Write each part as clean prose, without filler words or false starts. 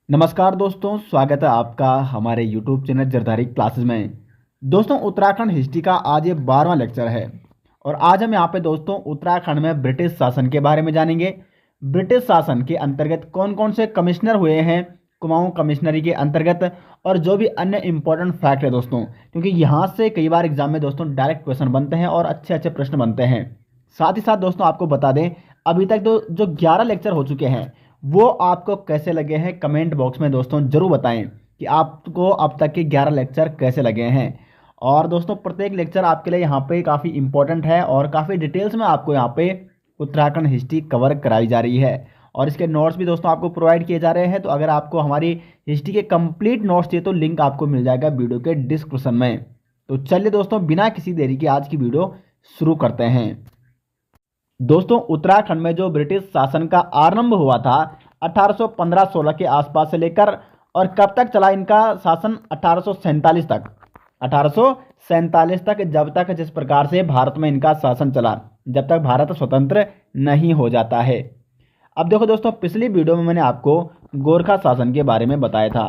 नमस्कार दोस्तों, स्वागत है आपका हमारे YouTube चैनल जरदारी क्लासेस में। दोस्तों, उत्तराखंड हिस्ट्री का आज ये 12वां लेक्चर है और आज हम यहाँ पे दोस्तों उत्तराखंड में ब्रिटिश शासन के बारे में जानेंगे। ब्रिटिश शासन के अंतर्गत कौन कौन से कमिश्नर हुए हैं कुमाऊं कमिश्नरी के अंतर्गत, और जो भी अन्य इंपॉर्टेंट फैक्ट है दोस्तों, क्योंकि यहाँ से कई बार एग्जाम में दोस्तों डायरेक्ट क्वेश्चन बनते हैं और अच्छे अच्छे प्रश्न बनते हैं। साथ ही साथ दोस्तों आपको बता दें, अभी तक तो जो 11 लेक्चर हो चुके हैं वो आपको कैसे लगे हैं, कमेंट बॉक्स में दोस्तों जरूर बताएं कि आपको अब तक के 11 लेक्चर कैसे लगे हैं। और दोस्तों प्रत्येक लेक्चर आपके लिए यहाँ पे काफ़ी इंपॉर्टेंट है और काफ़ी डिटेल्स में आपको यहाँ पे उत्तराखंड हिस्ट्री कवर कराई जा रही है और इसके नोट्स भी दोस्तों आपको प्रोवाइड किए जा रहे हैं। तो अगर आपको हमारी हिस्ट्री के कंप्लीट नोट्स चाहिए तो लिंक आपको मिल जाएगा वीडियो के डिस्क्रिप्शन में। तो चलिए दोस्तों, बिना किसी देरी के आज की वीडियो शुरू करते हैं। दोस्तों, उत्तराखंड में जो ब्रिटिश शासन का आरंभ हुआ था 1815-16 के आसपास से लेकर, और कब तक चला इनका शासन, 1847 तक। 1847 तक, जब तक जिस प्रकार से भारत में इनका शासन चला, जब तक भारत स्वतंत्र नहीं हो जाता है। अब देखो दोस्तों, पिछली वीडियो में मैंने आपको गोरखा शासन के बारे में बताया था,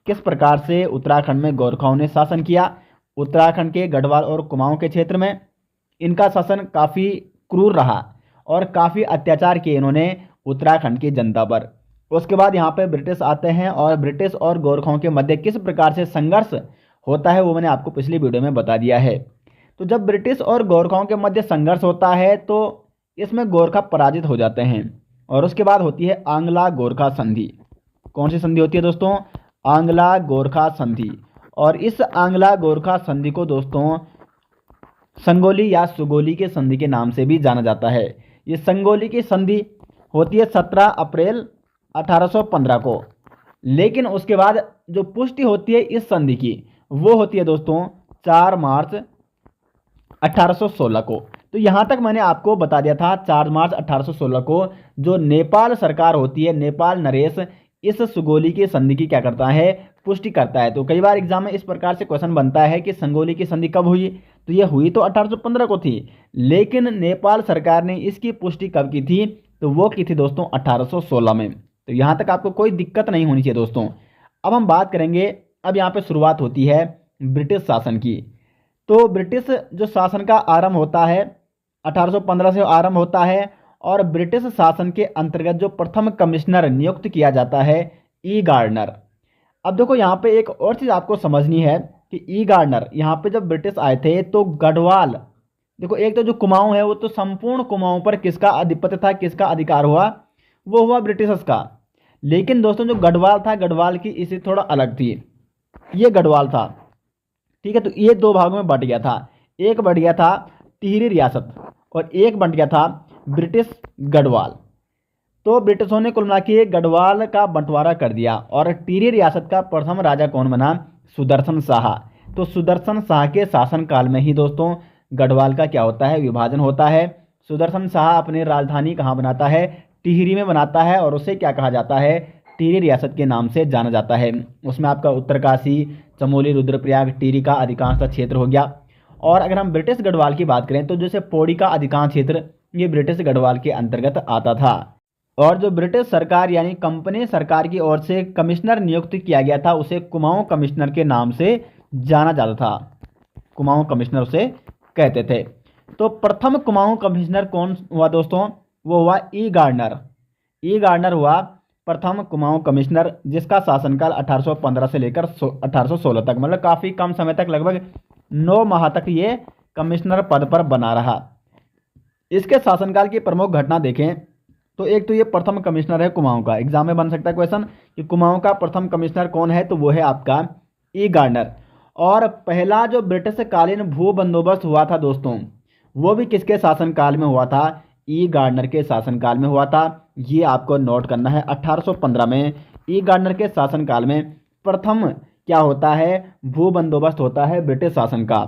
किस प्रकार से उत्तराखंड में गोरखाओं ने शासन किया। उत्तराखंड के गढ़वाल और कुमाऊं के क्षेत्र में इनका शासन काफ़ी क्रूर रहा और काफ़ी अत्याचार किए इन्होंने उत्तराखंड की जनता पर। उसके बाद यहाँ पे ब्रिटिश आते हैं और ब्रिटिश और गोरखाओं के मध्य किस प्रकार से संघर्ष होता है वो मैंने आपको पिछली वीडियो में बता दिया है। तो जब ब्रिटिश और गोरखाओं के मध्य संघर्ष होता है तो इसमें गोरखा पराजित हो जाते हैं और उसके बाद होती है आंग्ला गोरखा संधि। कौन सी संधि होती है दोस्तों? आंग्ला गोरखा संधि। और इस आंग्ला गोरखा संधि को दोस्तों संगोली या सुगोली के संधि के नाम से भी जाना जाता है। ये संगोली की संधि होती है 17 अप्रैल 1815 को, लेकिन उसके बाद जो पुष्टि होती है इस संधि की वो होती है दोस्तों 4 मार्च 1816 को। तो यहाँ तक मैंने आपको बता दिया था 4 मार्च 1816 को जो नेपाल सरकार होती है, नेपाल नरेश, इस सुगोली की संधि की क्या करता है, पुष्टि करता है। तो कई बार एग्जाम में इस प्रकार से क्वेश्चन बनता है कि संगोली की संधि कब हुई, तो ये हुई तो 1815 को थी, लेकिन नेपाल सरकार ने इसकी पुष्टि कब की थी, तो वो की थी दोस्तों 1816 में। तो यहाँ तक आपको कोई दिक्कत नहीं होनी चाहिए दोस्तों। अब हम बात करेंगे, अब यहाँ पे शुरुआत होती है ब्रिटिश शासन की। तो ब्रिटिश जो शासन का आरंभ होता है 1815 से आरंभ होता है और ब्रिटिश शासन के अंतर्गत जो प्रथम कमिश्नर नियुक्त किया जाता है ई गार्डनर। अब देखो यहाँ पे एक और चीज़ आपको समझनी है कि ई गार्डनर यहाँ पे जब ब्रिटिश आए थे तो गढ़वाल, देखो एक तो जो कुमाऊं है वो तो संपूर्ण कुमाऊं पर किसका आधिपत्य था, किसका अधिकार हुआ, वो हुआ ब्रिटिशर्स का। लेकिन दोस्तों जो गढ़वाल था, गढ़वाल की स्थिति थोड़ा अलग थी। ये गढ़वाल था, ठीक है, तो ये दो भागों में बट गया था। एक बट गया था टिहरी रियासत और एक बट गया था ब्रिटिश गढ़वाल। तो ब्रिटिशों ने कुल मिला के गढ़वाल का बंटवारा कर दिया और टिहरी रियासत का प्रथम राजा कौन बना? सुदर्शन शाह। तो सुदर्शन शाह के शासनकाल में ही दोस्तों गढ़वाल का क्या होता है, विभाजन होता है। सुदर्शन शाह अपनी राजधानी कहाँ बनाता है? टिहरी में बनाता है और उसे क्या कहा जाता है? टिहरी रियासत के नाम से जाना जाता है। उसमें आपका उत्तरकाशी, चमोली, रुद्रप्रयाग, टिहरी का अधिकांश क्षेत्र हो गया। और अगर हम ब्रिटिश गढ़वाल की बात करें तो जैसे पौड़ी का अधिकांश क्षेत्र ये ब्रिटिश गढ़वाल के अंतर्गत आता था। और जो ब्रिटिश सरकार यानी कंपनी सरकार की ओर से कमिश्नर नियुक्त किया गया था उसे कुमाऊं कमिश्नर के नाम से जाना जाता था। कुमाऊं कमिश्नर उसे कहते थे। तो प्रथम कुमाऊं कमिश्नर कौन हुआ दोस्तों? वो हुआ ई गार्डनर। ई गार्डनर हुआ प्रथम कुमाऊं कमिश्नर, जिसका शासनकाल 1815 से लेकर 1816 तक, मतलब काफ़ी कम समय तक, लगभग 9 माह तक ये कमिश्नर पद पर बना रहा। इसके शासनकाल की प्रमुख घटना देखें तो एक तो ये प्रथम कमिश्नर है कुमाऊं का। एग्जाम में बन सकता है क्वेश्चन कि कुमाऊं का प्रथम कमिश्नर कौन है, तो वो है आपका ई गार्डनर। और पहला जो ब्रिटिश कालीन भू बंदोबस्त हुआ था दोस्तों, वो भी किसके शासनकाल में हुआ था? ई गार्डनर के शासनकाल में हुआ था। ये आपको नोट करना है। 1815 में ई गार्डनर के शासनकाल में प्रथम क्या होता है? भू बंदोबस्त होता है ब्रिटिश शासन का।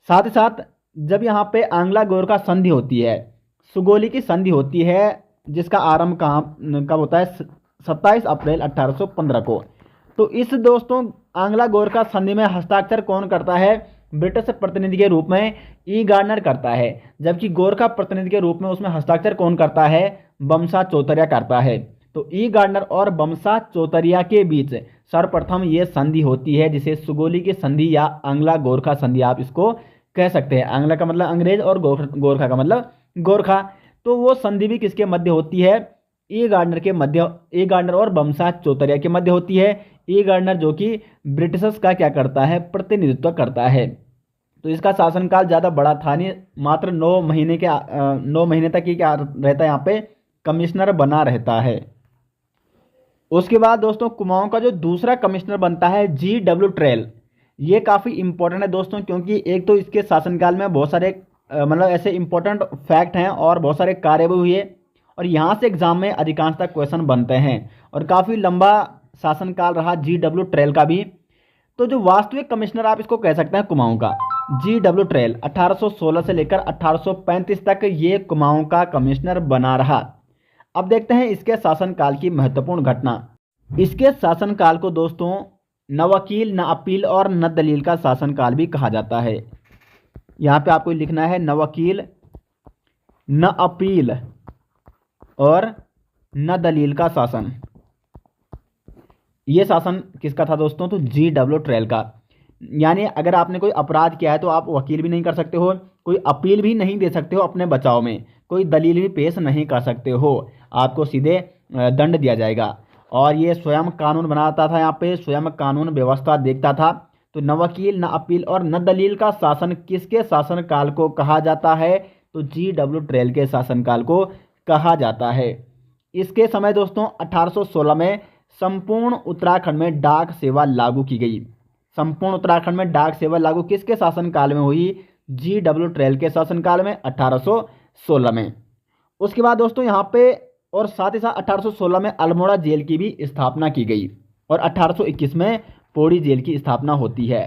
साथ ही साथ जब यहाँ पे आंग्ला गोरखा संधि होती है, सुगोली की संधि होती है, जिसका आरंभ कब होता है? 27 अप्रैल 1815 को। तो इस दोस्तों आंग्ला गोरखा संधि में हस्ताक्षर कौन करता है? ब्रिटिश प्रतिनिधि के रूप में ई गार्डनर करता है, जबकि गोरखा प्रतिनिधि के रूप में उसमें हस्ताक्षर कौन करता है? बमसा चौतरिया करता है। तो ई गार्डनर और बमसा चौतरिया के बीच सर्वप्रथम ये संधि होती है, जिसे सुगोली की संधि या आंग्ला गोरखा संधि आप इसको कह सकते हैं। आंग्ला का मतलब अंग्रेज और गोरखा का मतलब गोरखा। तो वो संधि भी किसके मध्य होती है? ई गार्डनर और बमसा चौतरिया के मध्य होती है। ई गार्डनर जो कि ब्रिटिशर्स का क्या करता है? प्रतिनिधित्व करता है। तो इसका शासनकाल ज़्यादा बड़ा था नहीं, मात्र 9 महीने तक ही क्या रहता है यहाँ पे? कमिश्नर बना रहता है। उसके बाद दोस्तों कुमाऊं का जो दूसरा कमिश्नर बनता है GW ट्रेल। ये काफ़ी इंपॉर्टेंट है दोस्तों, क्योंकि एक तो इसके शासनकाल में बहुत सारे मतलब ऐसे इंपॉर्टेंट फैक्ट हैं और बहुत सारे कार्य भी हुए, और यहाँ से एग्जाम में अधिकांशतः क्वेश्चन बनते हैं, और काफ़ी लंबा शासनकाल रहा GW ट्रेल का भी। तो जो वास्तविक कमिश्नर आप इसको कह सकते हैं कुमाऊं का, GW ट्रेल 1816 से लेकर 1835 तक ये कुमाऊं का कमिश्नर बना रहा। अब देखते हैं इसके शासनकाल की महत्वपूर्ण घटना। इसके शासनकाल को दोस्तों न वकील, न अपील और न दलील का शासनकाल भी कहा जाता है। यहाँ पे आपको लिखना है न वकील, न अपील और न दलील का शासन। ये शासन किसका था दोस्तों? तो GW ट्रेल का। यानी अगर आपने कोई अपराध किया है तो आप वकील भी नहीं कर सकते हो, कोई अपील भी नहीं दे सकते हो अपने बचाव में, कोई दलील भी पेश नहीं कर सकते हो, आपको सीधे दंड दिया जाएगा। और ये स्वयं कानून बनाता था, यहाँ पे स्वयं कानून व्यवस्था देखता था। तो न वकील, न अपील और न दलील का शासन किसके शासनकाल को कहा जाता है? तो GW ट्रेल के शासनकाल को कहा जाता है। इसके समय दोस्तों 1816 में संपूर्ण उत्तराखंड में डाक सेवा लागू की गई। संपूर्ण उत्तराखंड में डाक सेवा लागू किसके शासनकाल में हुई? GW ट्रेल के शासनकाल में 1816 में। उसके बाद दोस्तों यहाँ पे और साथ ही साथ 1816 में अल्मोड़ा जेल की भी स्थापना की गई, और 1821 में पौड़ी जेल की स्थापना होती है।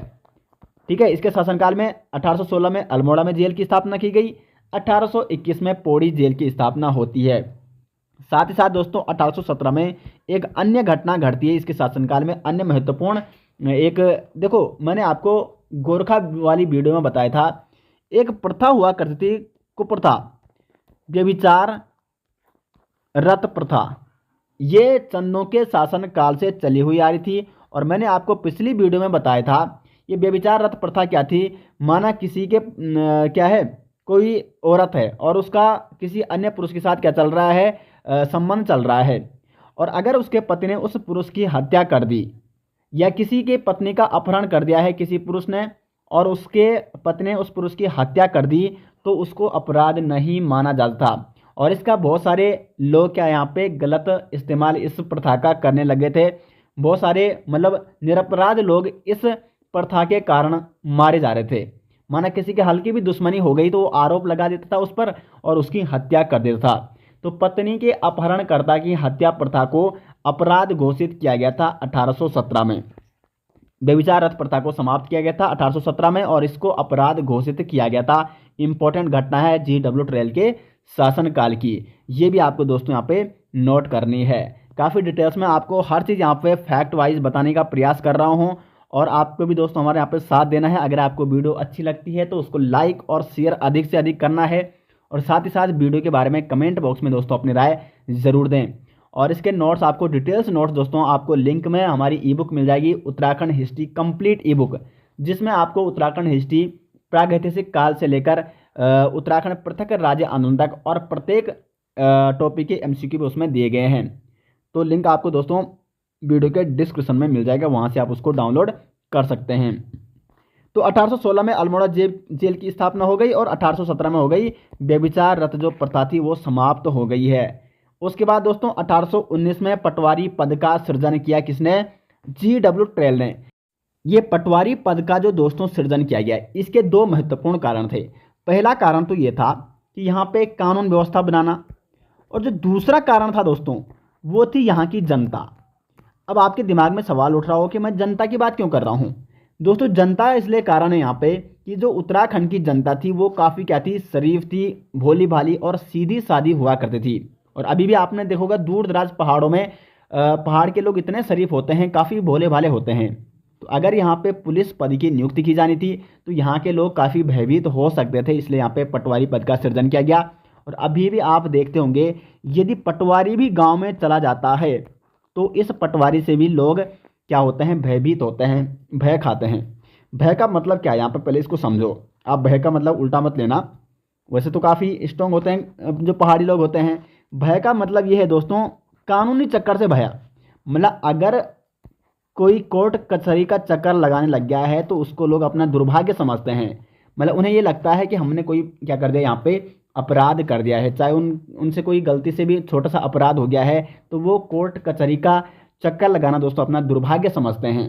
ठीक है, इसके शासनकाल में 1816 में अल्मोड़ा में जेल की स्थापना की गई, 1821 में पौड़ी जेल की स्थापना होती है। साथ ही साथ दोस्तों 1817 में एक अन्य घटना घटती है इसके शासनकाल में, अन्य महत्वपूर्ण एक, देखो मैंने आपको गोरखा वाली वीडियो में बताया था, एक प्रथा हुआ करती थी, कुप्रथा, व्यभिचार रत प्रथा। ये चंदों के शासनकाल से चली हुई आ रही थी, और मैंने आपको पिछली वीडियो में बताया था ये व्यभिचार रत प्रथा क्या थी। माना किसी के क्या है, कोई औरत है और उसका किसी अन्य पुरुष के साथ क्या चल रहा है, संबंध चल रहा है, और अगर उसके पति ने उस पुरुष की हत्या कर दी, या किसी के पत्नी का अपहरण कर दिया है किसी पुरुष ने, और उसके पति ने उस पुरुष की हत्या कर दी, तो उसको अपराध नहीं माना जाता था। और इसका बहुत सारे लोग क्या यहाँ पे गलत इस्तेमाल इस प्रथा का करने लगे थे। बहुत सारे मतलब निरपराध लोग इस प्रथा के कारण मारे जा रहे थे। माना किसी के हल्की भी दुश्मनी हो गई तो वो आरोप लगा देता था उस पर और उसकी हत्या कर देता था। तो पत्नी के अपहरणकर्ता की हत्या प्रथा को अपराध घोषित किया गया था 1817 में। व्यभिचार रत प्रथा को समाप्त किया गया था 1817 में, और इसको अपराध घोषित किया गया था। इंपॉर्टेंट घटना है GW ट्रेल के शासनकाल की। ये भी आपको दोस्तों यहाँ पे नोट करनी है। काफ़ी डिटेल्स में आपको हर चीज़ यहाँ पे फैक्ट वाइज बताने का प्रयास कर रहा हूँ, और आपको भी दोस्तों हमारे यहाँ पे साथ देना है। अगर आपको वीडियो अच्छी लगती है तो उसको लाइक और शेयर अधिक से अधिक करना है, और साथ ही साथ वीडियो के बारे में कमेंट बॉक्स में दोस्तों अपनी राय ज़रूर दें। और इसके नोट्स आपको डिटेल्स नोट्स दोस्तों आपको लिंक में हमारी ई बुक मिल जाएगी, उत्तराखंड हिस्ट्री कंप्लीट ई बुक, जिसमें आपको उत्तराखंड हिस्ट्री प्रागैतिहासिक काल से लेकर उत्तराखंड पृथक राज्य आंदोलन तक और प्रत्येक टॉपिक के MCQ भी उसमें दिए गए हैं। तो लिंक आपको दोस्तों वीडियो के डिस्क्रिप्शन में मिल जाएगा, वहाँ से आप उसको डाउनलोड कर सकते हैं। तो 1816 में अल्मोड़ा जेल की स्थापना हो गई, और 1817 में हो गई व्यभिचार रत जो प्रथा थी वो समाप्त हो गई है। उसके बाद दोस्तों 1819 में पटवारी पद का सृजन किया किसने? GW ट्रेल ने। ये पटवारी पद का जो दोस्तों सृजन किया गया, इसके दो महत्वपूर्ण कारण थे। पहला कारण तो ये था कि यहाँ पे कानून व्यवस्था बनाना, और जो दूसरा कारण था दोस्तों वो थी यहाँ की जनता। अब आपके दिमाग में सवाल उठ रहा हो कि मैं जनता की बात क्यों कर रहा हूँ। दोस्तों जनता इसलिए कारण है यहाँ पे कि जो उत्तराखंड की जनता थी वो काफ़ी क्या थी, शरीफ थी, भोली भाली और सीधी सादी हुआ करती थी। और अभी भी आपने देखोगा दूर दराज पहाड़ों में पहाड़ के लोग इतने शरीफ होते हैं, काफ़ी भोले भाले होते हैं। तो अगर यहाँ पे पुलिस पद की नियुक्ति की जानी थी तो यहाँ के लोग काफ़ी भयभीत हो सकते थे, इसलिए यहाँ पे पटवारी पद का सृजन किया गया। और अभी भी आप देखते होंगे यदि पटवारी भी गांव में चला जाता है तो इस पटवारी से भी लोग क्या होते हैं, भयभीत होते हैं, भय खाते हैं। भय का मतलब क्या है यहाँ पर पहले इसको समझो। आप भय का मतलब उल्टा मत लेना, वैसे तो काफ़ी स्ट्रॉन्ग होते हैं जो पहाड़ी लोग होते हैं। भय का मतलब ये है दोस्तों, कानूनी चक्कर से भय। मतलब अगर कोई कोर्ट कचहरी का चक्कर लगाने लग गया है तो उसको लोग अपना दुर्भाग्य समझते हैं। मतलब उन्हें ये लगता है कि हमने कोई क्या कर दिया, यहाँ पे अपराध कर दिया है, चाहे उनसे कोई गलती से भी छोटा सा अपराध हो गया है तो वो कोर्ट कचहरी का चक्कर लगाना दोस्तों अपना दुर्भाग्य समझते हैं।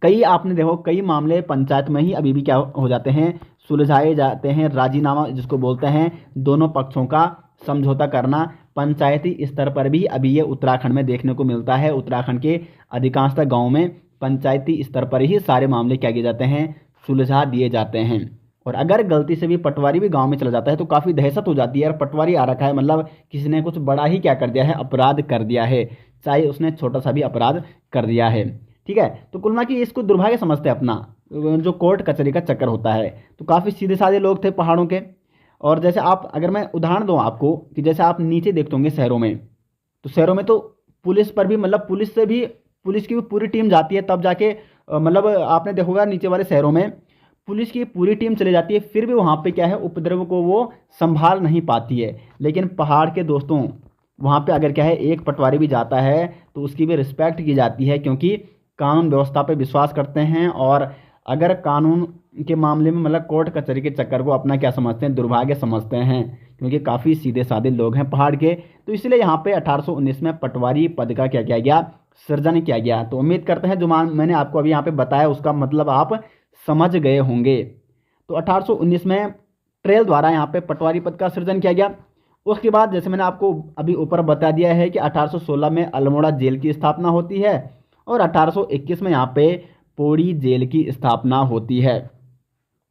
कई आपने देखो कई मामले पंचायत में ही अभी भी क्या हो जाते हैं, सुलझाए जाते हैं। राजीनामा जिसको बोलते हैं, दोनों पक्षों का समझौता करना पंचायती स्तर पर भी अभी ये उत्तराखंड में देखने को मिलता है। उत्तराखंड के अधिकांशतः गाँव में पंचायती स्तर पर ही सारे मामले क्या किए जाते हैं, सुलझा दिए जाते हैं। और अगर गलती से भी पटवारी भी गांव में चला जाता है तो काफ़ी दहशत हो जाती है, यार पटवारी आ रखा है, मतलब किसी ने कुछ बड़ा ही क्या कर दिया है, अपराध कर दिया है, चाहे उसने छोटा सा भी अपराध कर दिया है। ठीक है, तो कुल मिला के इसको दुर्भाग्य समझते हैं अपना, जो कोर्ट कचहरी का चक्कर होता है। तो काफ़ी सीधे साधे लोग थे पहाड़ों के। और जैसे आप, अगर मैं उदाहरण दूँ आपको, कि जैसे आप नीचे देखते होंगे शहरों में, तो शहरों में तो पुलिस पर भी, मतलब पुलिस से भी, पुलिस की भी पूरी टीम जाती है तब जाके मतलब आपने देखोगा नीचे वाले शहरों में पुलिस की पूरी टीम चली जाती है, फिर भी वहाँ पे क्या है, उपद्रव को वो संभाल नहीं पाती है। लेकिन पहाड़ के दोस्तों वहाँ पे अगर क्या है, एक पटवारी भी जाता है तो उसकी भी रिस्पेक्ट की जाती है, क्योंकि कानून व्यवस्था पे विश्वास करते हैं। और अगर कानून के मामले में मतलब कोर्ट कचहरी के चक्कर को अपना क्या समझते हैं, दुर्भाग्य समझते हैं, क्योंकि काफ़ी सीधे साधे लोग हैं पहाड़ के। तो इसलिए यहाँ पे 1819 में पटवारी पद का क्या किया गया, सृजन किया गया। तो उम्मीद करते हैं जो मैंने आपको अभी यहाँ पे बताया उसका मतलब आप समझ गए होंगे। तो 1819 में ट्रेल द्वारा यहाँ पे पटवारी पद का सृजन किया गया। उसके बाद जैसे मैंने आपको अभी ऊपर बता दिया है कि 1816 में अल्मोड़ा जेल की स्थापना होती है और 1821 में यहाँ पे पौड़ी जेल की स्थापना होती है।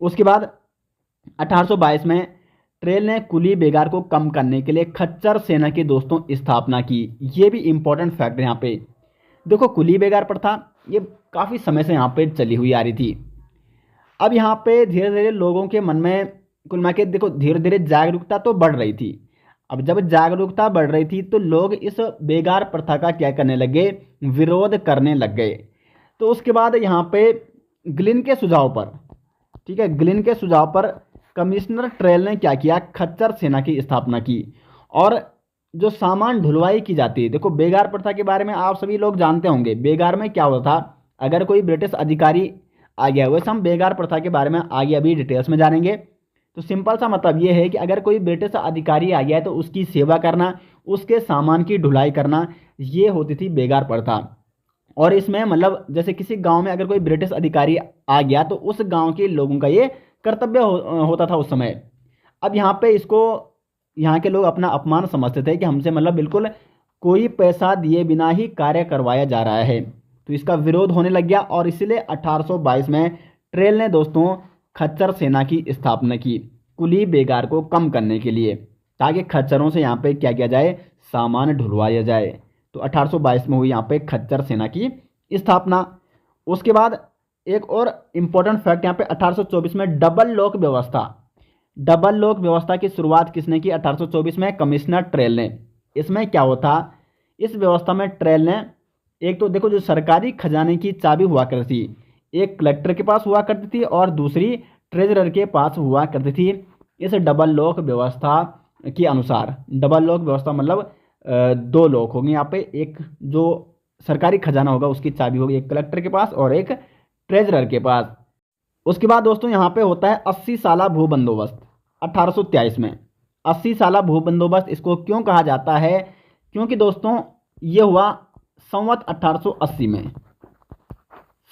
उसके बाद 1822 में ट्रेल ने कुली बेगार को कम करने के लिए खच्चर सेना की दोस्तों स्थापना की। ये भी इंपॉर्टेंट फैक्ट है यहाँ पे। देखो कुली बेगार प्रथा ये काफ़ी समय से यहाँ पे चली हुई आ रही थी। अब यहाँ पे धीरे धीरे लोगों के मन में कुल मिला के देखो धीरे धीरे जागरूकता तो बढ़ रही थी। अब जब जागरूकता बढ़ रही थी तो लोग इस बेगार प्रथा का क्या करने लगे, विरोध करने लग गए। तो उसके बाद यहाँ पे ग्लिन के सुझाव पर, ठीक है, ग्लिन के सुझाव पर कमिश्नर ट्रेल ने क्या किया, खच्चर सेना की स्थापना की। और जो सामान ढुलवाई की जाती है, देखो बेगार प्रथा के बारे में आप सभी लोग जानते होंगे। बेगार में क्या होता था, अगर कोई ब्रिटिश अधिकारी आ गया, वैसे हम बेगार प्रथा के बारे में आगे अभी डिटेल्स में जानेंगे। तो सिंपल सा मतलब ये है कि अगर कोई ब्रिटिश अधिकारी आ गया है तो उसकी सेवा करना, उसके सामान की ढुलाई करना, ये होती थी बेगार प्रथा। और इसमें मतलब जैसे किसी गांव में अगर कोई ब्रिटिश अधिकारी आ गया तो उस गांव के लोगों का ये कर्तव्य होता था उस समय। अब यहाँ पे इसको यहाँ के लोग अपना अपमान समझते थे कि हमसे मतलब बिल्कुल कोई पैसा दिए बिना ही कार्य करवाया जा रहा है। तो इसका विरोध होने लग गया और इसीलिए 1822 में ट्रेल ने दोस्तों खच्चर सेना की स्थापना की, कुली बेगार को कम करने के लिए, ताकि खच्चरों से यहाँ पे क्या किया जाए, सामान ढुलवाया जाए। तो 1822 में हुई यहाँ पे खच्चर सेना की स्थापना। उसके बाद एक और इम्पोर्टेंट फैक्ट यहाँ पे 1824 में डबल लॉक व्यवस्था, डबल लॉक व्यवस्था की शुरुआत किसने की, 1824 में कमिश्नर ट्रेल ने। इसमें क्या होता, इस व्यवस्था में ट्रेल ने एक तो देखो जो सरकारी खजाने की चाबी हुआ करती थी, एक कलेक्टर के पास हुआ करती थी और दूसरी ट्रेजरर के पास हुआ करती थी। इस डबल लॉक व्यवस्था के अनुसार, डबल लॉक व्यवस्था मतलब दो लॉक होंगे यहाँ पे, एक जो सरकारी खजाना होगा उसकी चाबी होगी एक कलेक्टर के पास और एक ट्रेजरर के पास। उसके बाद दोस्तों यहाँ पे होता है 80 साला भू बंदोबस्त 1823 में। 80 साला भू बंदोबस्त इसको क्यों कहा जाता है, क्योंकि दोस्तों ये हुआ संवत 1880 में,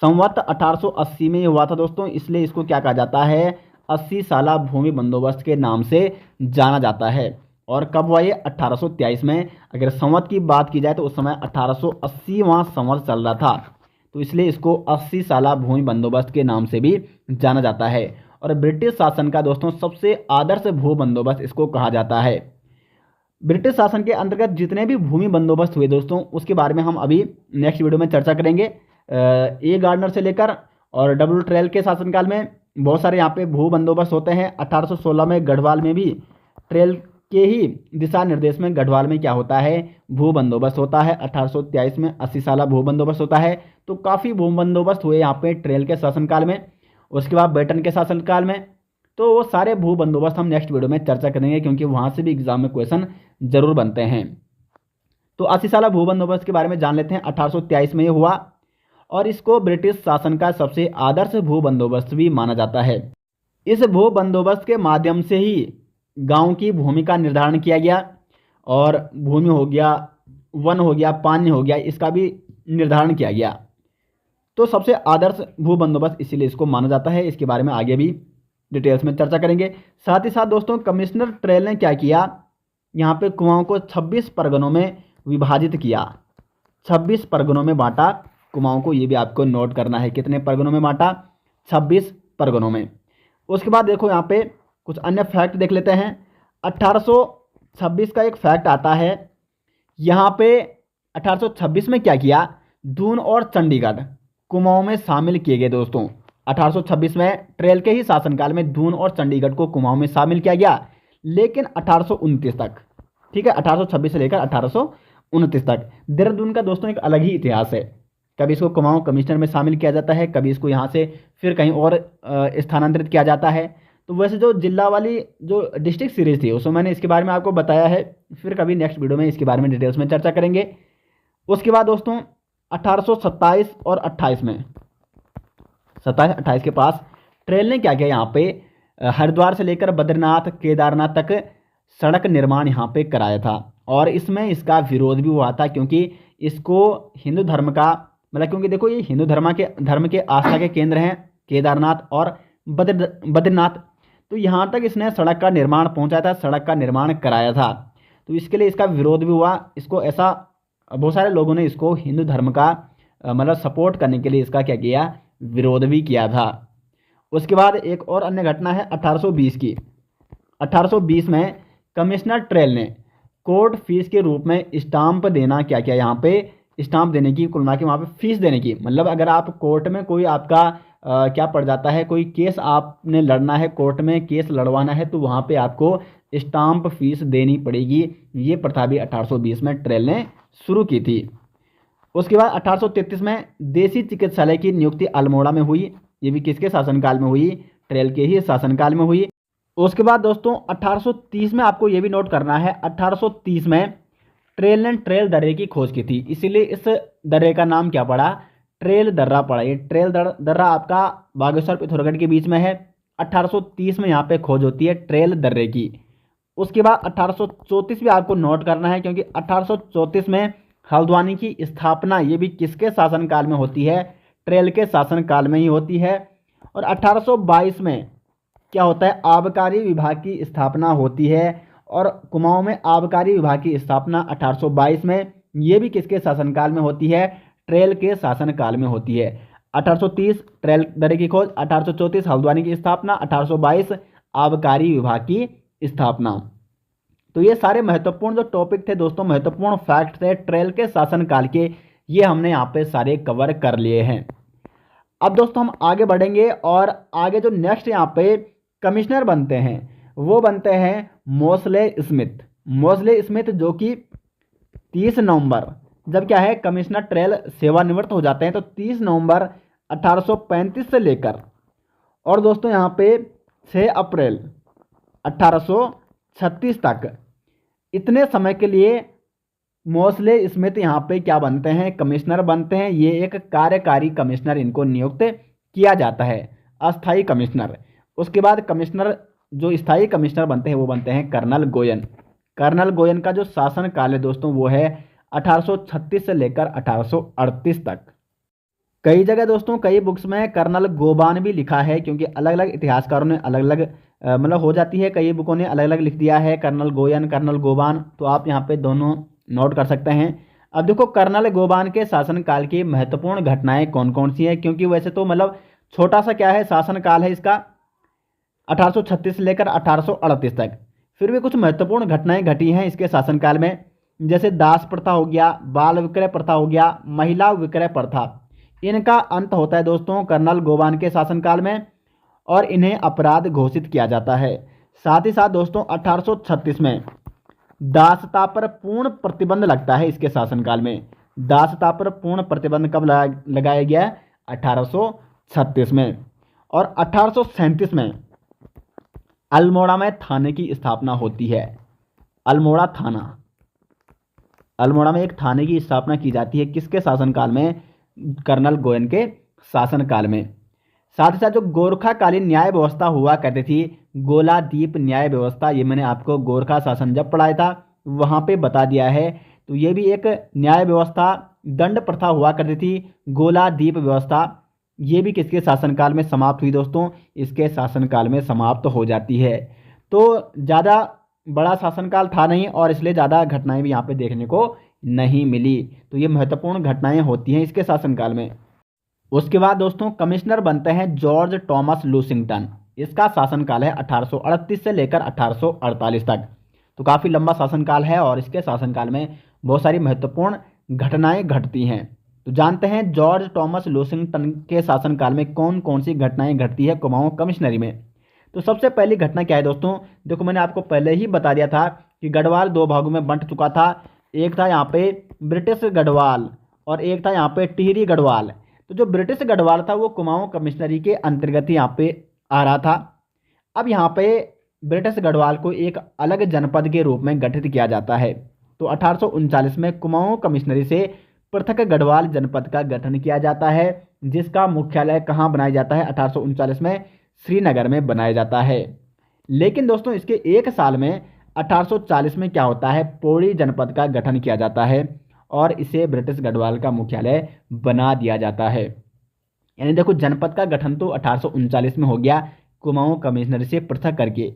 संवत 1880 में हुआ था दोस्तों, इसलिए इसको क्या कहा जाता है, 80 साला भूमि बंदोबस्त के नाम से जाना जाता है। और कब हुआ ये, 1823 में। अगर संवत की बात की जाए तो उस समय 1880वां संवत चल रहा था, तो इसलिए इसको 80 साला भूमि बंदोबस्त के नाम से भी जाना जाता है। और ब्रिटिश शासन का दोस्तों सबसे आदर्श भू बंदोबस्त इसको कहा जाता है। ब्रिटिश शासन के अंतर्गत जितने भी भूमि बंदोबस्त हुए दोस्तों उसके बारे में हम अभी नेक्स्ट वीडियो में चर्चा करेंगे। ए गार्डनर से लेकर और डब्ल्यू ट्रेल के शासनकाल में बहुत सारे यहाँ पे भू बंदोबस्त होते हैं। 1816 में गढ़वाल में भी ट्रेल के ही दिशा निर्देश में गढ़वाल में क्या होता है, भू बंदोबस्त होता है। 1823 में 80 साला भू बंदोबस्त होता है। तो काफ़ी भू बंदोबस्त हुए यहाँ पे ट्रेल के शासनकाल में। उसके बाद बेटन के शासनकाल में। तो वो सारे भू बंदोबस्त हम नेक्स्ट वीडियो में चर्चा करेंगे, क्योंकि वहाँ से भी एग्जाम में क्वेश्चन जरूर बनते हैं। तो 80 साला भू बंदोबस्त के बारे में जान लेते हैं। 1823 में ये हुआ और इसको ब्रिटिश शासन का सबसे आदर्श भू बंदोबस्त भी माना जाता है। इस भू बंदोबस्त के माध्यम से ही गांव की भूमि का निर्धारण किया गया, और भूमि हो गया, वन हो गया, पानी हो गया, इसका भी निर्धारण किया गया। तो सबसे आदर्श भू बंदोबस्त इसीलिए इसको माना जाता है। इसके बारे में आगे भी डिटेल्स में चर्चा करेंगे। साथ ही साथ दोस्तों कमिश्नर ट्रेल ने क्या किया, यहाँ पे कुआंओं को 26 परगनों में विभाजित किया। 26 परगनों में बांटा कुआंओं को, ये भी आपको नोट करना है। कितने परगनों में बांटा, 26 परगनों में। उसके बाद देखो यहाँ पे कुछ अन्य फैक्ट देख लेते हैं। 1826 का एक फैक्ट आता है यहाँ पे। 1826 में क्या किया, दून और चंडीगढ़ कुमाऊं में शामिल किए गए दोस्तों। 1826 में ट्रेल के ही शासनकाल में दून और चंडीगढ़ को कुमाऊं में शामिल किया गया, लेकिन 1829 तक, ठीक है, 1826 से लेकर 1829 तक। देहरादून का दोस्तों एक अलग ही इतिहास है। कभी इसको कुमाऊं कमिश्नर में शामिल किया जाता है, कभी इसको यहाँ से फिर कहीं और स्थानांतरित किया जाता है। तो वैसे जो जिला वाली जो डिस्ट्रिक्ट सीरीज थी उसमें मैंने इसके बारे में आपको बताया है, फिर कभी नेक्स्ट वीडियो में इसके बारे में डिटेल्स में चर्चा करेंगे। उसके बाद दोस्तों 1827 और 28 में, 27-28 के पास ट्रेल ने क्या किया, यहाँ पे हरिद्वार से लेकर बद्रीनाथ केदारनाथ तक सड़क निर्माण यहाँ पे कराया था। और इसमें इसका विरोध भी हुआ था, क्योंकि इसको हिंदू धर्म का मतलब, क्योंकि देखो ये हिंदू धर्म के आस्था के केंद्र हैं केदारनाथ और बद्रीनाथ। तो यहाँ तक इसने सड़क का निर्माण पहुँचाया था, सड़क का निर्माण कराया था। तो इसके लिए इसका विरोध भी हुआ। इसको ऐसा बहुत सारे लोगों ने इसको हिंदू धर्म का मतलब सपोर्ट करने के लिए इसका क्या किया, विरोध भी किया था। उसके बाद एक और अन्य घटना है 1820 की। 1820 में कमिश्नर ट्रेल ने कोर्ट फीस के रूप में स्टाम्प देना क्या किया, यहाँ पे स्टाम्प देने की, कुल मिला के वहाँ पे फीस देने की। मतलब अगर आप कोर्ट में कोई आपका क्या पड़ जाता है, कोई केस आपने लड़ना है, कोर्ट में केस लड़वाना है, तो वहाँ पे आपको स्टाम्प फीस देनी पड़ेगी। ये प्रथा भी 1820 में ट्रेल ने शुरू की थी। उसके बाद 1833 में देसी चिकित्सालय की नियुक्ति अल्मोड़ा में हुई। ये भी किसके शासनकाल में हुई, ट्रेल के ही शासनकाल में हुई। उसके बाद दोस्तों 1830 में आपको ये भी नोट करना है, 1830 में ट्रेल ने ट्रेल दर्रे की खोज की थी, इसीलिए इस दर्रे का नाम क्या पड़ा, ट्रेल दर्रा पड़ा। ये ट्रेल दर्रा आपका बागेश्वर पिथौरागढ़ के बीच में है। 1830 में यहाँ पे खोज होती है ट्रेल दर्रे की। उसके बाद 1834 भी आपको नोट करना है, क्योंकि 1834 में हल्द्वानी की स्थापना, ये भी किसके शासनकाल में होती है, ट्रेल के शासनकाल में ही होती है। और 1822 में क्या होता है, आबकारी विभाग की स्थापना होती है। और कुमाऊं में आबकारी विभाग की स्थापना 1822 में, ये भी किसके शासनकाल में होती है, ट्रेल के शासनकाल में होती है। 1830 ट्रेल दर्रे की खोज, 1834 हल्द्वानी की स्थापना, 1822 आबकारी विभाग की स्थापना। तो ये सारे महत्वपूर्ण जो टॉपिक थे दोस्तों, महत्वपूर्ण फैक्ट थे ट्रेल के शासनकाल के, ये हमने यहाँ पे सारे कवर कर लिए हैं। अब दोस्तों हम आगे बढ़ेंगे और आगे जो नेक्स्ट यहाँ पे कमिश्नर बनते हैं वो बनते हैं मोस्ले स्मिथ। मोस्ले स्मिथ जो कि 30 नवंबर, जब क्या है कमिश्नर ट्रेल सेवानिवृत्त हो जाते हैं, तो 30 नवंबर 1835 से लेकर और दोस्तों यहाँ पे 6 अप्रैल 1836 तक, इतने समय के लिए मोस्ले स्मिथ यहाँ पे क्या बनते हैं, कमिश्नर बनते हैं। ये एक कार्यकारी कमिश्नर इनको नियुक्त किया जाता है, अस्थाई कमिश्नर। उसके बाद कमिश्नर जो स्थायी कमिश्नर बनते हैं वो बनते हैं कर्नल गोयन। कर्नल गोयन का जो शासन काल है दोस्तों वो है 1836 से लेकर 1838 तक। कई जगह दोस्तों कई बुक्स में कर्नल गोबान भी लिखा है, क्योंकि अलग अलग इतिहासकारों ने अलग अलग मतलब हो जाती है, कई बुकों ने अलग अलग लिख दिया है कर्नल गोयन कर्नल गोबान, तो आप यहाँ पे दोनों नोट कर सकते हैं। अब देखो कर्नल गोबान के शासनकाल की महत्वपूर्ण घटनाएं कौन कौन सी हैं, क्योंकि वैसे तो मतलब छोटा सा क्या है शासनकाल है इसका 1836 से लेकर 1838 तक, फिर भी कुछ महत्वपूर्ण घटनाएं घटी हैं इसके शासनकाल में। जैसे दास प्रथा हो गया, बाल विक्रय प्रथा हो गया, महिला विक्रय प्रथा, इनका अंत होता है दोस्तों कर्नल गोबान के शासनकाल में और इन्हें अपराध घोषित किया जाता है। साथ ही साथ दोस्तों 1836 में दासता पर पूर्ण प्रतिबंध लगता है इसके शासनकाल में। दासता पर पूर्ण प्रतिबंध कब लगाया गया? 1836 में। और 1837 में अल्मोड़ा में थाने की स्थापना होती है। अल्मोड़ा थाना, अल्मोड़ा में एक थाने की स्थापना की जाती है किसके शासनकाल में? कर्नल गोयन के शासनकाल में। साथ ही साथ जो गोरखाकालीन न्याय व्यवस्था हुआ करती थी, गोलादीप न्याय व्यवस्था, ये मैंने आपको गोरखा शासन जब पढ़ाया था वहाँ पे बता दिया है। तो ये भी एक न्याय व्यवस्था, दंड प्रथा हुआ करती थी, गोलादीप व्यवस्था, ये भी किसके शासनकाल में समाप्त हुई दोस्तों? इसके शासनकाल में समाप्त हो जाती है। तो ज़्यादा बड़ा शासनकाल था नहीं और इसलिए ज़्यादा घटनाएं भी यहाँ पे देखने को नहीं मिली। तो ये महत्वपूर्ण घटनाएं होती हैं इसके शासनकाल में। उसके बाद दोस्तों कमिश्नर बनते हैं जॉर्ज टॉमस लूसिंगटन। इसका शासनकाल है 1838 से लेकर 1848 तक। तो काफ़ी लंबा शासनकाल है और इसके शासनकाल में बहुत सारी महत्वपूर्ण घटनाएं घटती हैं। तो जानते हैं जॉर्ज टॉमस लूसिंगटन के शासनकाल में कौन कौन सी घटनाएं घटती है कुमाऊं कमिश्नरी में। तो सबसे पहली घटना क्या है दोस्तों? देखो मैंने आपको पहले ही बता दिया था कि गढ़वाल दो भागों में बंट चुका था। एक था यहाँ पे ब्रिटिश गढ़वाल और एक था यहाँ पे टिहरी गढ़वाल। तो जो ब्रिटिश गढ़वाल था वो कुमाऊं कमिश्नरी के अंतर्गत ही यहाँ पे आ रहा था। अब यहाँ पे ब्रिटिश गढ़वाल को एक अलग जनपद के रूप में गठित किया जाता है। तो 1839 में कुमाऊं कमिश्नरी से पृथक गढ़वाल जनपद का गठन किया जाता है, जिसका मुख्यालय कहाँ बनाया जाता है? 1839 में श्रीनगर में बनाया जाता है। लेकिन दोस्तों इसके एक साल में 1840 में क्या होता है? पौड़ी जनपद का गठन किया जाता है और इसे ब्रिटिश गढ़वाल का मुख्यालय बना दिया जाता है। यानी देखो जनपद का गठन तो 1839 में हो गया कुमाऊं कमिश्नरी से पृथक करके,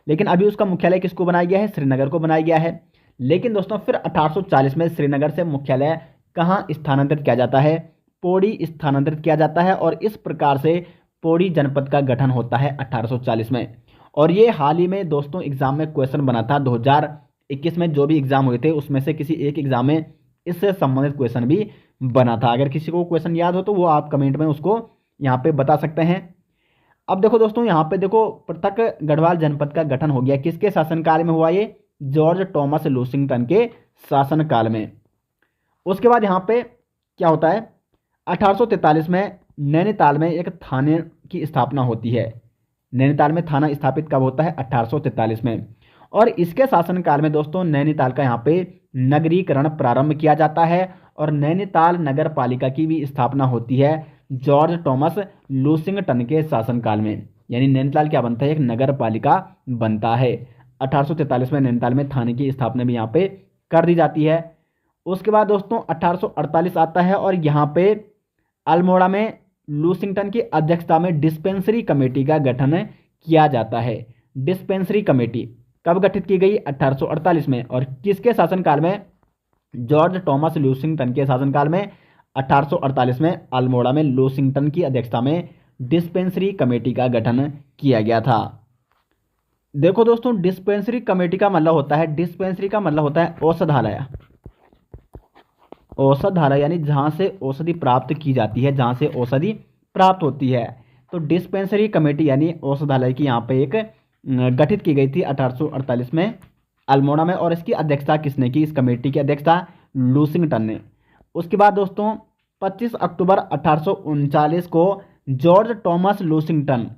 लेकिन अभी उसका मुख्यालय किसको बनाया गया है? श्रीनगर को बनाया गया है। लेकिन दोस्तों फिर 1840 में श्रीनगर से मुख्यालय कहाँ स्थानांतरित किया जाता है? पौड़ी स्थानांतरित किया जाता है और इस प्रकार से पौड़ी जनपद का गठन होता है 1840 में। और ये हाल ही में दोस्तों एग्जाम में क्वेश्चन बना था 2021 में, जो भी एग्जाम हुए थे उसमें से किसी एक एग्जाम में इससे संबंधित क्वेश्चन भी बना था। अगर किसी को क्वेश्चन याद हो तो वो आप कमेंट में उसको यहाँ पे बता सकते हैं। अब देखो दोस्तों यहाँ पे देखो पृथक गढ़वाल जनपद का गठन हो गया, किसके शासनकाल में हुआ ये? जॉर्ज टॉमस लूसिंगटन के शासनकाल में। उसके बाद यहाँ पे क्या होता है? 1843 में नैनीताल में एक थाने की स्थापना होती है। नैनीताल में थाना स्थापित कब होता है? 1843 में। और इसके शासनकाल में दोस्तों नैनीताल का यहाँ पे नगरीकरण प्रारंभ किया जाता है और नैनीताल नगर पालिका की भी स्थापना होती है जॉर्ज टॉमस लूसिंगटन के शासनकाल में। यानी नैनीताल क्या बनता है? एक नगर पालिका बनता है। 1843 में नैनीताल में थाने की स्थापना भी यहाँ पे कर दी जाती है। उसके बाद दोस्तों 1848 आता है और यहाँ पे अल्मोड़ा में लूसिंगटन की अध्यक्षता में डिस्पेंसरी कमेटी का गठन किया जाता है। डिस्पेंसरी कमेटी कब गठित की गई? 1848 में। और किसके शासनकाल में? जॉर्ज टॉमस लूसिंगटन के शासनकाल में 1848 में अल्मोड़ा में लूसिंगटन की अध्यक्षता में डिस्पेंसरी कमेटी का गठन किया गया था। देखो दोस्तों डिस्पेंसरी कमेटी का मतलब होता है, डिस्पेंसरी का मतलब होता है औषधालय। औषधालय यानी जहाँ से औषधि प्राप्त की जाती है, जहाँ से औषधि प्राप्त होती है। तो डिस्पेंसरी कमेटी यानी औषधालय की यहाँ पे एक गठित की गई थी 1848 में अल्मोड़ा में। और इसकी अध्यक्षता किसने की? इस कमेटी की अध्यक्षता लूसिंगटन ने। उसके बाद दोस्तों 25 अक्टूबर 1839 को जॉर्ज टॉमस लूसिंगटन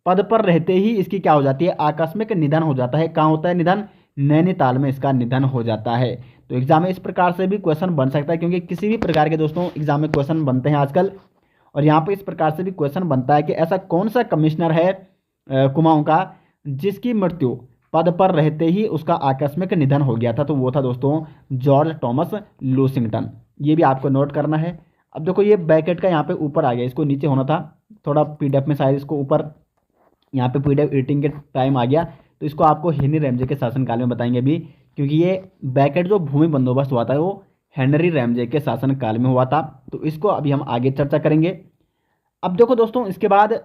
पद पर रहते ही इसकी क्या हो जाती है? आकस्मिक निधन हो जाता है। कहाँ होता है निधन? नैनीताल में इसका निधन हो जाता है। तो एग्जाम में इस प्रकार से भी क्वेश्चन बन सकता है, क्योंकि किसी भी प्रकार के दोस्तों एग्जाम में क्वेश्चन बनते हैं आजकल। और यहाँ पे इस प्रकार से भी क्वेश्चन बनता है कि ऐसा कौन सा कमिश्नर है कुमाऊं का जिसकी मृत्यु पद पर रहते ही उसका आकस्मिक निधन हो गया था? तो वो था दोस्तों जॉर्ज टॉमस लूसिंगटन। ये भी आपको नोट करना है। अब देखो ये ब्रैकेट का यहाँ पे ऊपर आ गया, इसको नीचे होना था। थोड़ा पीडीएफ में शायद इसको ऊपर, यहाँ पे पीडीएफ एडिटिंग के टाइम आ गया, तो इसको आपको हेनरी रैमजे के शासनकाल में बताएंगे अभी, क्योंकि ये ब्रैकेट जो भूमि बंदोबस्त हुआ था वो हेनरी रैमजे के शासनकाल में हुआ था। तो इसको अभी हम आगे चर्चा करेंगे। अब देखो दोस्तों इसके बाद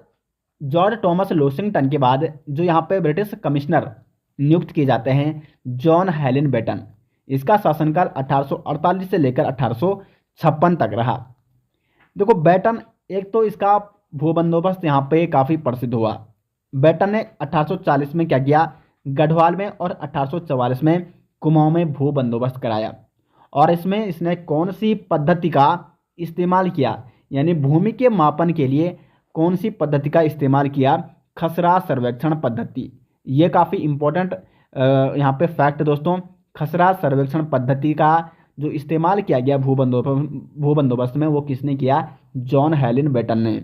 जॉर्ज टॉमस लूसिंगटन के बाद जो यहाँ पे ब्रिटिश कमिश्नर नियुक्त किए जाते हैं जॉन हेलन बेटन, इसका शासनकाल 1848 से लेकर 1856 तक रहा। देखो बेटन एक तो इसका भू बंदोबस्त यहाँ पे काफ़ी प्रसिद्ध हुआ। बेटन ने 1840 में क्या किया? गढ़वाल में और 1844 में कुमाऊं में भू बंदोबस्त कराया। और इसमें इसने कौन सी पद्धति का इस्तेमाल किया, यानी भूमि के मापन के लिए कौन सी पद्धति का इस्तेमाल किया? खसरा सर्वेक्षण पद्धति। ये काफ़ी इंपॉर्टेंट यहाँ पे फैक्ट दोस्तों, खसरा सर्वेक्षण पद्धति का जो इस्तेमाल किया गया भू बंदोबस्त में, वो किसने किया? जॉन हेलिन बेटन ने।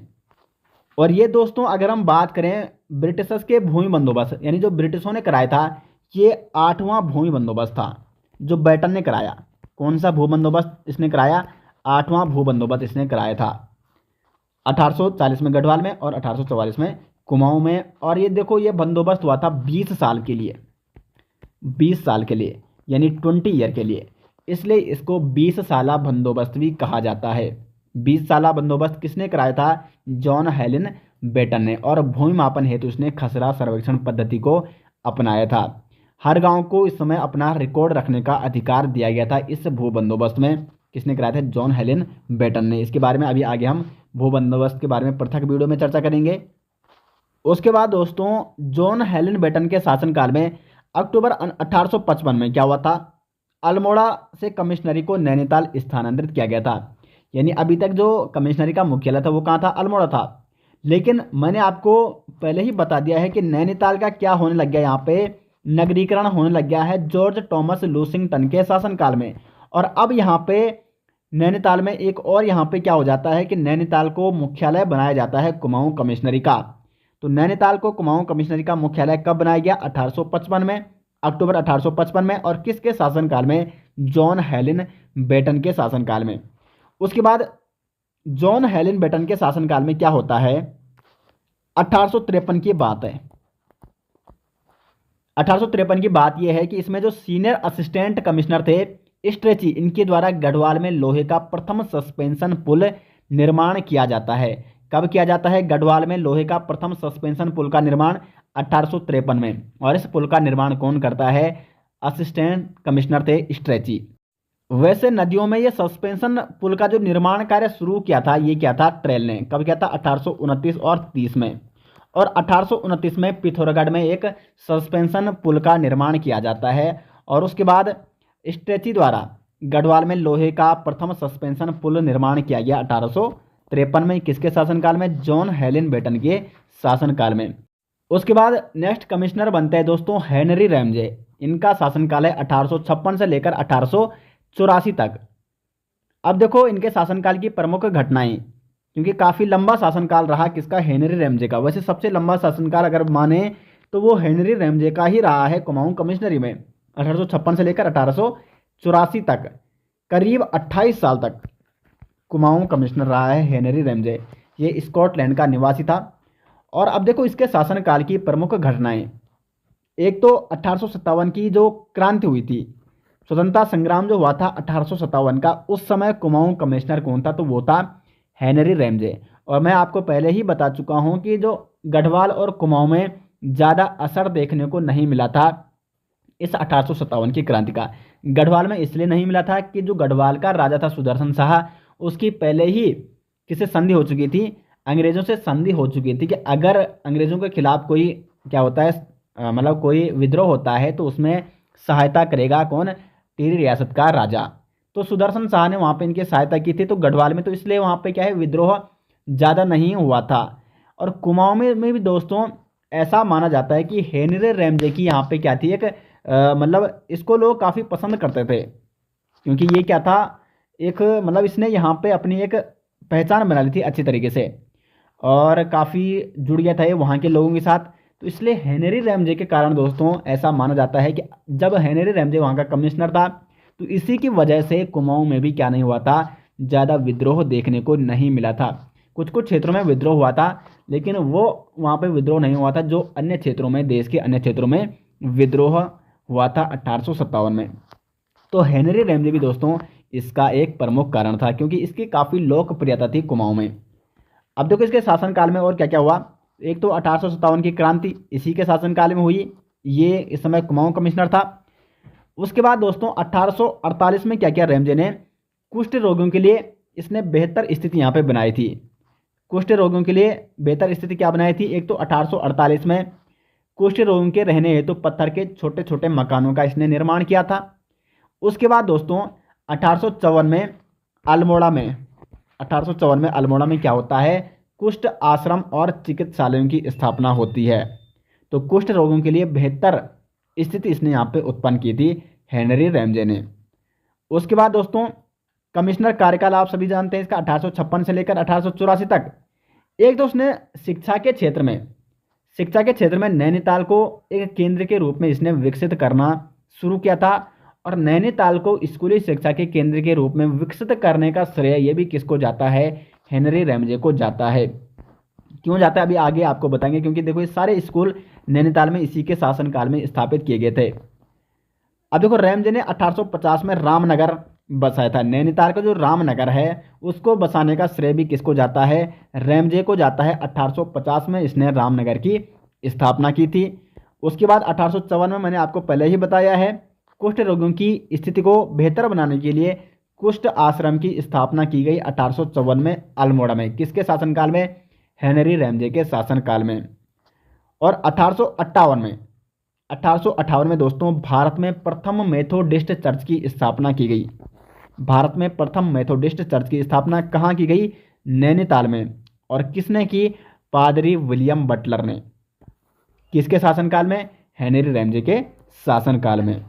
और ये दोस्तों अगर हम बात करें ब्रिटिशर्स के भूमि बंदोबस्त, यानी जो ब्रिटिशों ने कराया था, ये 8वां भूमि बंदोबस्त था जो बेटन ने कराया। कौन सा भू बंदोबस्त इसने कराया? 8वां भू बंदोबस्त इसने कराया था 1840 में गढ़वाल में और 1844 में कुमाऊं में। और ये देखो, ये बंदोबस्त हुआ था 20 साल के लिए, 20 साल के लिए, यानी 20 ईयर के लिए। इसलिए इसको 20 साला बंदोबस्त भी कहा जाता है। 20 साला बंदोबस्त किसने कराया था? जॉन हेलिन बेटन ने। और भूमि मापन हेतु उसने खसरा सर्वेक्षण पद्धति को अपनाया था। हर गांव को इस समय अपना रिकॉर्ड रखने का अधिकार दिया गया था। इस भू बंदोबस्त में किसने कराया था? जॉन हेलिन बेटन ने। इसके बारे में अभी आगे हम भू बंदोबस्त के बारे में पृथक वीडियो में चर्चा करेंगे। उसके बाद दोस्तों जॉन हेलिन बेटन के शासनकाल में अक्टूबर 1855 में क्या हुआ था? अल्मोड़ा से कमिश्नरी को नैनीताल स्थानांतरित किया गया था। यानी अभी तक जो कमिश्नरी का मुख्यालय था वो कहाँ था? अल्मोड़ा था। लेकिन मैंने आपको पहले ही बता दिया है कि नैनीताल का क्या होने लग गया, यहाँ पे नगरीकरण होने लग गया है जॉर्ज टॉमस लूसिंगटन के शासनकाल में। और अब यहाँ पे नैनीताल में एक और यहाँ पे क्या हो जाता है कि नैनीताल को मुख्यालय बनाया जाता है कुमाऊं कमिश्नरी का। तो नैनीताल को कुमाऊं कमिश्नरी का मुख्यालय कब बनाया गया? 1855 में, अक्टूबर 1855 में। और किसके शासनकाल में? जॉन हेलिन बेटन के शासनकाल में। उसके बाद जॉन हेलिन बेटन के शासनकाल में क्या होता है? 1853 की बात है। 1853 की बात यह है कि इसमें जो सीनियर असिस्टेंट कमिश्नर थे स्ट्रेची, इनके द्वारा गढ़वाल में लोहे का प्रथम सस्पेंशन पुल निर्माण किया जाता है। कब किया जाता है? गढ़वाल में लोहे का प्रथम सस्पेंशन पुल का निर्माण 1853 में। और इस पुल का निर्माण कौन करता है? असिस्टेंट कमिश्नर थे स्ट्रेची। वैसे नदियों में ये सस्पेंशन पुल का जो निर्माण कार्य शुरू किया था, ये क्या था? ट्रेल ने। कब किया था? 1829 और 30 में। और 1829 में पिथौरागढ़ में एक सस्पेंशन पुल का निर्माण किया जाता है। और उसके बाद स्ट्रेची द्वारा गढ़वाल में लोहे का प्रथम सस्पेंशन पुल निर्माण किया गया 1853 में। किसके शासनकाल में? जॉन हेलिन बेटन के शासनकाल में। उसके बाद नेक्स्ट कमिश्नर बनते हैं दोस्तों हेनरी रैमजे। इनका शासनकाल है 1856 से लेकर 1884 तक। अब देखो इनके शासनकाल की प्रमुख घटनाएं, क्योंकि काफ़ी लंबा शासनकाल रहा किसका? हेनरी रैमजे का। वैसे सबसे लंबा शासनकाल अगर माने तो वो हेनरी रैमजे का ही रहा है कुमाऊं कमिश्नरी में। 1856 से लेकर 1884 तक, करीब 28 साल तक कुमाऊं कमिश्नर रहा है हेनरी रैमजे। ये स्कॉटलैंड का निवासी था। और अब देखो इसके शासनकाल की प्रमुख घटनाएं। एक तो 1857 की जो क्रांति हुई थी, स्वतंत्रता संग्राम जो हुआ था 1857 का, उस समय कुमाऊं कमिश्नर कौन था? तो वो था हेनरी रैमजे। और मैं आपको पहले ही बता चुका हूं कि जो गढ़वाल और कुमाऊं में ज़्यादा असर देखने को नहीं मिला था इस 1857 की क्रांति का। गढ़वाल में इसलिए नहीं मिला था कि जो गढ़वाल का राजा था सुदर्शन शाह, उसकी पहले ही किसी संधि हो चुकी थी, अंग्रेज़ों से संधि हो चुकी थी कि अगर अंग्रेज़ों के खिलाफ कोई क्या होता है, मतलब कोई विद्रोह होता है तो उसमें सहायता करेगा कौन? टिहरी रियासत का राजा। तो सुदर्शन शाह ने वहाँ पे इनकी सहायता की थी। तो गढ़वाल में तो इसलिए वहाँ पे क्या है, विद्रोह ज़्यादा नहीं हुआ था। और कुमाऊं में भी दोस्तों ऐसा माना जाता है कि हेनरी रैमजे की यहाँ पे क्या थी, एक मतलब इसको लोग काफ़ी पसंद करते थे, क्योंकि ये क्या था, एक मतलब इसने यहाँ पे अपनी एक पहचान बना ली थी अच्छी तरीके से और काफ़ी जुड़ गया था ये वहाँ के लोगों के साथ। तो इसलिए हेनरी रैमजे के कारण दोस्तों ऐसा माना जाता है कि जब हेनरी रैमजे वहाँ का कमिश्नर था तो इसी की वजह से कुमाऊं में भी क्या नहीं हुआ था, ज़्यादा विद्रोह देखने को नहीं मिला था। कुछ कुछ क्षेत्रों में विद्रोह हुआ था, लेकिन वो वहाँ पे विद्रोह नहीं हुआ था जो अन्य क्षेत्रों में, देश के अन्य क्षेत्रों में विद्रोह हुआ था 1857 में। तो हेनरी रैमजे भी दोस्तों इसका एक प्रमुख कारण था, क्योंकि इसकी काफ़ी लोकप्रियता थी कुमाऊं में। अब देखो इसके शासनकाल में और क्या क्या हुआ। एक तो 1857 की क्रांति इसी के शासनकाल में हुई, ये इस समय कुमाऊं कमिश्नर था। उसके बाद दोस्तों 1848 में क्या किया रैमजे ने? कुष्ठ रोगियों के लिए इसने बेहतर स्थिति यहाँ पे बनाई थी। कुष्ठ रोगियों के लिए बेहतर स्थिति क्या बनाई थी? एक तो 1848 में कुष्ठ रोगियों के रहने हेतु पत्थर के छोटे छोटे मकानों का इसने निर्माण किया था। उसके बाद दोस्तों 1854 में अल्मोड़ा में 1854 में अल्मोड़ा में क्या होता है, कुष्ठ आश्रम और चिकित्सालयों की स्थापना होती है। तो कुष्ठ रोगियों के लिए बेहतर स्थिति इसने यहाँ पे उत्पन्न की थी हेनरी रैमजे ने। उसके बाद दोस्तों कमिश्नर कार्यकाल आप सभी जानते हैं इसका 1856 से लेकर 1884 तक। एक तो उसने शिक्षा के क्षेत्र में नैनीताल को एक केंद्र के रूप में इसने विकसित करना शुरू किया था, और नैनीताल को स्कूली शिक्षा के केंद्र के रूप में विकसित करने का श्रेय ये भी किसको जाता है, हेनरी रैमजे को जाता है। क्यों जाता है अभी आगे आपको बताएंगे, क्योंकि देखो ये सारे स्कूल नैनीताल में इसी के शासनकाल में स्थापित किए गए थे। अब देखो रैमजे ने 1850 में रामनगर बसाया था। नैनीताल का जो रामनगर है उसको बसाने का श्रेय भी किसको जाता है, रैमजे को जाता है। 1850 में इसने रामनगर की स्थापना की थी। उसके बाद 1854 में मैंने आपको पहले ही बताया है, कुष्ठ रोगियों की स्थिति को बेहतर बनाने के लिए कुष्ठ आश्रम की स्थापना की गई 1854 में अल्मोड़ा में। किसके शासनकाल में, हेनरी रैमजे के शासनकाल में। और 1858 में दोस्तों भारत में प्रथम मेथोडिस्ट चर्च की स्थापना की गई। भारत में प्रथम मेथोडिस्ट चर्च की स्थापना कहाँ की गई, नैनीताल में। और किसने की, पादरी विलियम बटलर ने। किसके शासनकाल में, हेनरी रैमजे के शासनकाल में।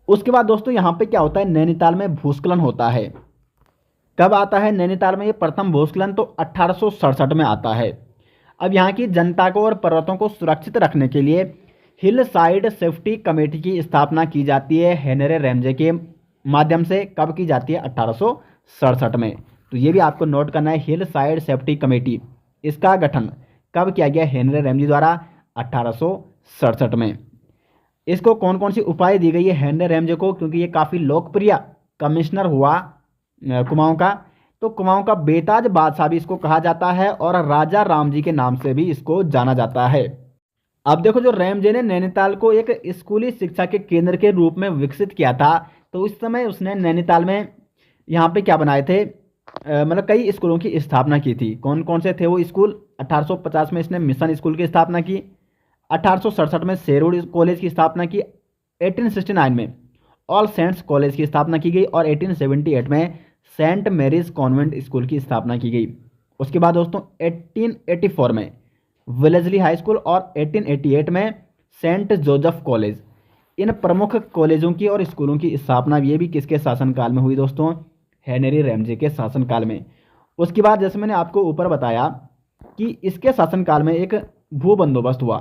उसके बाद दोस्तों यहाँ पे क्या होता है, नैनीताल में भूस्खलन होता है। कब आता है नैनीताल में ये प्रथम भूस्खलन, तो 1867 में आता है। अब यहाँ की जनता को और पर्वतों को सुरक्षित रखने के लिए हिल साइड सेफ्टी कमेटी की स्थापना की जाती है हेनरी रैमजे के माध्यम से। कब की जाती है, 1867 में। तो ये भी आपको नोट करना है, हिल साइड सेफ्टी कमेटी, इसका गठन कब किया गया, हेनरी रैमजे द्वारा 1867 में। इसको कौन कौन सी उपाधि दी गई है हेनरी रैमजे को, क्योंकि ये काफ़ी लोकप्रिय कमिश्नर हुआ कुमाऊं का। तो कुमाऊं का बेताज बादशाह भी इसको कहा जाता है, और राजा रामजी के नाम से भी इसको जाना जाता है। अब देखो जो रैमजे ने नैनीताल को एक स्कूली शिक्षा के केंद्र के रूप में विकसित किया था, तो उस समय उसने नैनीताल में यहाँ पे क्या बनाए थे, मतलब कई स्कूलों की स्थापना की थी। कौन कौन से थे वो स्कूल, 1850 में इसने मिशन स्कूल की स्थापना की, 1867 में शेरवुड कॉलेज की स्थापना की, 1869 में ऑल सेंट्स कॉलेज की स्थापना की गई, और 1878 में सेंट मैरीज कॉन्वेंट स्कूल की स्थापना की गई। उसके बाद दोस्तों 1884 में विलेजली हाई स्कूल, और 1888 में सेंट जोसेफ कॉलेज। इन प्रमुख कॉलेजों की और स्कूलों की स्थापना ये भी किसके शासनकाल में हुई दोस्तों, हेनरी रैमजे के शासनकाल में। उसके बाद जैसे मैंने आपको ऊपर बताया कि इसके शासनकाल में एक भू बंदोबस्त हुआ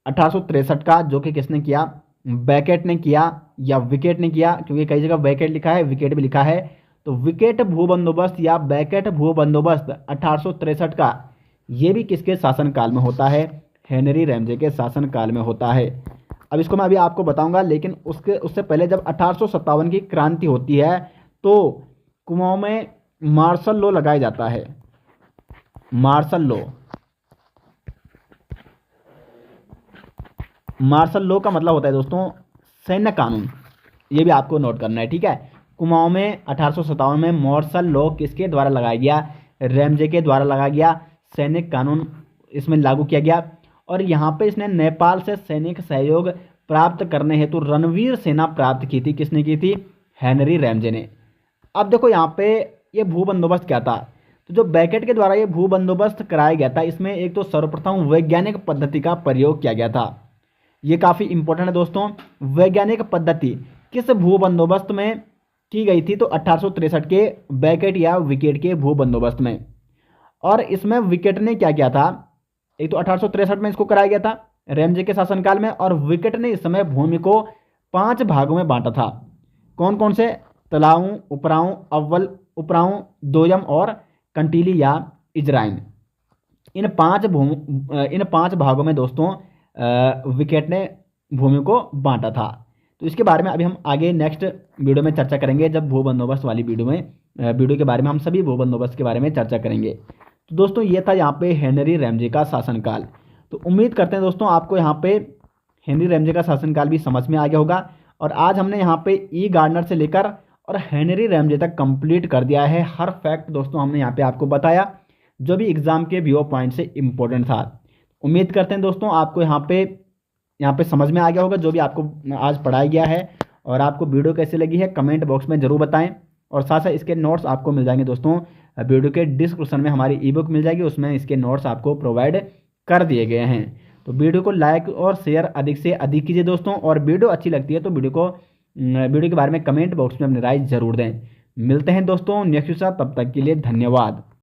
1863 का, जो कि किसने किया, बैकेट ने किया या विकेट ने किया, क्योंकि कई जगह बैकेट लिखा है विकेट भी लिखा है। तो विकेट भू बंदोबस्त या बैकेट भू बंदोबस्त 1863 का, ये भी किसके शासनकाल में होता है, हेनरी रैमजे के शासनकाल में होता है। अब इसको मैं अभी आपको बताऊंगा, लेकिन उससे पहले जब 1857 की क्रांति होती है तो कुमाऊं में मार्शल लॉ लगाया जाता है। मार्शल लॉ का मतलब होता है दोस्तों सैन्य कानून। ये भी आपको नोट करना है, ठीक है। कुमाऊं में 1857 में मार्शल लॉ किसके द्वारा लगाया गया, रैमजे के द्वारा लगाया गया। सैनिक कानून इसमें लागू किया गया, और यहाँ पे इसने नेपाल से सैनिक सहयोग प्राप्त करने हेतु रणवीर सेना प्राप्त की थी। किसने की थी, हेनरी रैमजे ने। अब देखो यहाँ पे ये भू बंदोबस्त क्या था, तो जो बैकेट के द्वारा ये भू बंदोबस्त कराया गया था, इसमें एक तो सर्वप्रथम वैज्ञानिक पद्धति का प्रयोग किया गया था। ये काफ़ी इंपॉर्टेंट है दोस्तों। वैज्ञानिक पद्धति किस भू बंदोबस्त में की गई थी, तो 1863 के बैकेट या विकेट के भू बंदोबस्त में। और इसमें विकेट ने क्या किया था, एक तो 1863 में इसको कराया गया था रैमजे के शासनकाल में, और विकेट ने इस समय भूमि को 5 भागों में बांटा था। कौन कौन से, तलाऊ, उपराऊ, अव्वल, उपराऊ, दोयम और कंटीली या इजराइन। इन 5 भागों में दोस्तों विकेट ने भूमि को बांटा था। तो इसके बारे में अभी हम आगे नेक्स्ट वीडियो में चर्चा करेंगे, जब भू बंदोबस्त वाली वीडियो के बारे में हम सभी भू बंदोबस्त के बारे में चर्चा करेंगे। तो दोस्तों ये था यहाँ पे हेनरी रैमजे का शासनकाल। तो उम्मीद करते हैं दोस्तों आपको यहाँ पे हेनरी रैमजे का शासनकाल भी समझ में आ गया होगा। और आज हमने यहाँ पे ई गार्डनर से लेकर और हेनरी रैमजे तक कंप्लीट कर दिया है। हर फैक्ट दोस्तों हमने यहाँ पे आपको बताया, जो भी एग्जाम के व्यू पॉइंट से इम्पोर्टेंट था। उम्मीद करते हैं दोस्तों आपको यहाँ पे समझ में आ गया होगा जो भी आपको आज पढ़ाया गया है। और आपको वीडियो कैसी लगी है कमेंट बॉक्स में ज़रूर बताएं। और साथ साथ इसके नोट्स आपको मिल जाएंगे दोस्तों, वीडियो के डिस्क्रिप्शन में हमारी ई बुक मिल जाएगी, उसमें इसके नोट्स आपको प्रोवाइड कर दिए गए हैं। तो वीडियो को लाइक और शेयर अधिक से अधिक कीजिए दोस्तों, और वीडियो अच्छी लगती है तो वीडियो के बारे में कमेंट बॉक्स में अपनी राय ज़रूर दें। मिलते हैं दोस्तों नेक्स्ट के साथ, तब तक के लिए धन्यवाद।